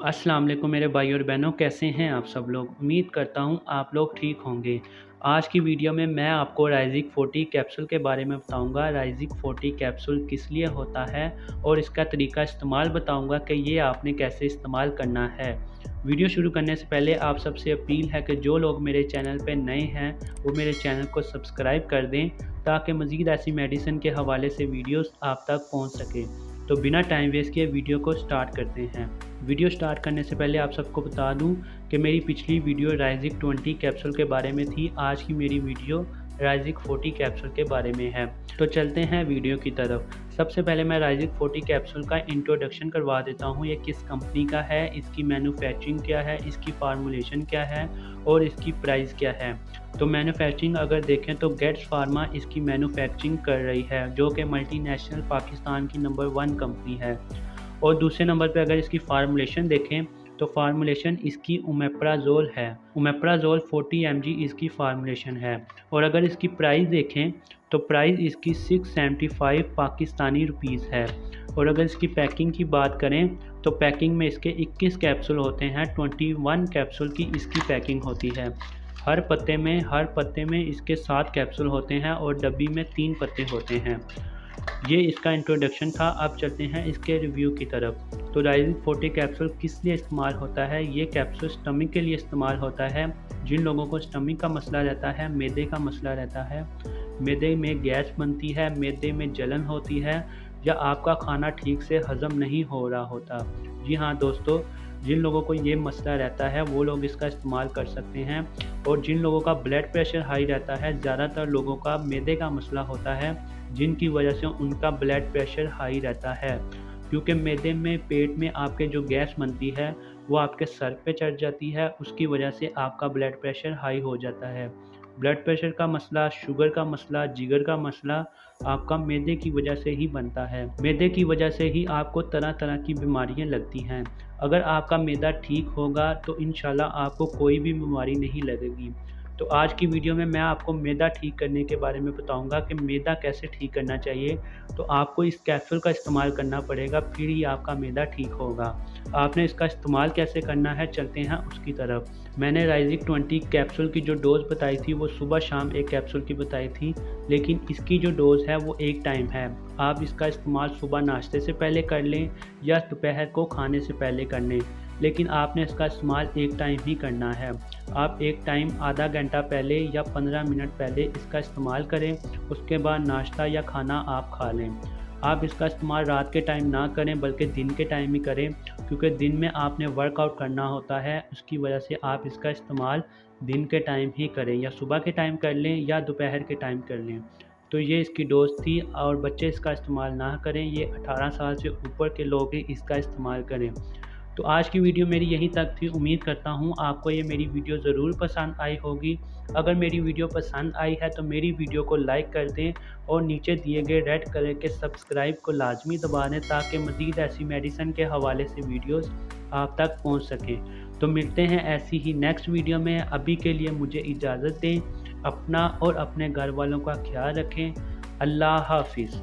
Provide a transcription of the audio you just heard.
अस्सलाम वालेकुम मेरे भाई और बहनों, कैसे हैं आप सब लोग। उम्मीद करता हूं आप लोग ठीक होंगे। आज की वीडियो में मैं आपको राइजिक 40 कैप्सूल के बारे में बताऊंगा। राइजिक 40 कैप्सूल किस लिए होता है और इसका तरीका इस्तेमाल बताऊंगा कि ये आपने कैसे इस्तेमाल करना है। वीडियो शुरू करने से पहले आप सबसे अपील है कि जो लोग मेरे चैनल पर नए हैं वो मेरे चैनल को सब्सक्राइब कर दें ताकि मज़ीद ऐसी मेडिसिन के हवाले से वीडियोस आप तक पहुंच सके। तो बिना टाइम वेस्ट किए वीडियो को स्टार्ट करते हैं। वीडियो स्टार्ट करने से पहले आप सबको बता दूं कि मेरी पिछली वीडियो राइजिक 20 कैप्सूल के बारे में थी। आज की मेरी वीडियो राइजिक 40 कैप्सूल के बारे में है। तो चलते हैं वीडियो की तरफ। सबसे पहले मैं राइजिक 40 कैप्सूल का इंट्रोडक्शन करवा देता हूं। ये किस कंपनी का है, इसकी मैन्युफैक्चरिंग क्या है, इसकी फार्मूलेशन क्या है और इसकी प्राइस क्या है। तो मैन्युफैक्चरिंग अगर देखें तो गेट्स फार्मा इसकी मैन्युफैक्चरिंग कर रही है, जो कि मल्टीनेशनल पाकिस्तान की नंबर 1 कंपनी है। और दूसरे नंबर पे अगर इसकी फार्मूलेशन देखें तो फार्मूलेशन इसकी ओमेप्राजोल है। ओमेप्राजोल 40 mg इसकी फार्मूलेशन है। और अगर इसकी प्राइस देखें तो प्राइस इसकी 675 पाकिस्तानी रुपीज़ है। और अगर इसकी पैकिंग की बात करें तो पैकिंग में इसके 21 कैप्सूल होते हैं। 21 कैप्सूल की इसकी पैकिंग होती है। हर पत्ते में इसके 7 कैप्सूल होते हैं और डब्बी में 3 पत्ते होते हैं। ये इसका इंट्रोडक्शन था। अब चलते हैं इसके रिव्यू की तरफ। तो राइजिक 40 कैप्सूल किस लिए इस्तेमाल होता है। ये कैप्सूल स्टमक के लिए इस्तेमाल होता है। जिन लोगों को स्टमक का मसला रहता है, मैदे का मसला रहता है, मैदे में गैस बनती है, मैदे में जलन होती है, या आपका खाना ठीक से हज़म नहीं हो रहा होता। जी हाँ दोस्तों, जिन लोगों को ये मसला रहता है वो लोग इसका इस्तेमाल कर सकते हैं। और जिन लोगों का ब्लड प्रेशर हाई रहता है, ज़्यादातर लोगों का मैदे का मसला होता है, जिनकी वजह से उनका ब्लड प्रेशर हाई रहता है। क्योंकि मैदे में पेट में आपके जो गैस बनती है वो आपके सर पे चढ़ जाती है, उसकी वजह से आपका ब्लड प्रेशर हाई हो जाता है। ब्लड प्रेशर का मसला, शुगर का मसला, जिगर का मसला आपका मैदे की वजह से ही बनता है। मैदे की वजह से ही आपको तरह तरह की बीमारियां लगती हैं। अगर आपका मैदा ठीक होगा तो इंशाल्लाह आपको कोई भी बीमारी नहीं लगेगी। तो आज की वीडियो में मैं आपको मैदा ठीक करने के बारे में बताऊंगा कि मैदा कैसे ठीक करना चाहिए। तो आपको इस कैप्सूल का इस्तेमाल करना पड़ेगा, फिर ही आपका मैदा ठीक होगा। आपने इसका इस्तेमाल कैसे करना है, चलते हैं उसकी तरफ। मैंने राइजिक 20 कैप्सूल की जो डोज़ बताई थी वो सुबह शाम एक कैप्सूल की बताई थी, लेकिन इसकी जो डोज़ है वो एक टाइम है। आप इसका इस्तेमाल सुबह नाश्ते से पहले कर लें या दोपहर को खाने से पहले कर लें, लेकिन आपने इसका इस्तेमाल एक टाइम ही करना है। आप एक टाइम आधा घंटा पहले या 15 मिनट पहले इसका इस्तेमाल करें, उसके बाद नाश्ता या खाना आप खा लें। आप इसका इस्तेमाल रात के टाइम ना करें बल्कि दिन के टाइम ही करें, क्योंकि दिन में आपने वर्कआउट करना होता है, उसकी वजह से आप इसका इस्तेमाल दिन के टाइम ही करें, या सुबह के टाइम कर लें या दोपहर के टाइम कर लें। तो ये इसकी डोज थी। और बच्चे इसका इस्तेमाल ना करें, ये 18 साल से ऊपर के लोग ही इसका इस्तेमाल करें। तो आज की वीडियो मेरी यहीं तक थी। उम्मीद करता हूँ आपको ये मेरी वीडियो ज़रूर पसंद आई होगी। अगर मेरी वीडियो पसंद आई है तो मेरी वीडियो को लाइक कर दें और नीचे दिए गए रेड कलर के सब्सक्राइब को लाजमी दबा दें ताकि मज़ीद ऐसी मेडिसिन के हवाले से वीडियोस आप तक पहुँच सकें। तो मिलते हैं ऐसी ही नेक्स्ट वीडियो में। अभी के लिए मुझे इजाज़त दें। अपना और अपने घर वालों का ख्याल रखें। अल्लाह हाफिज़।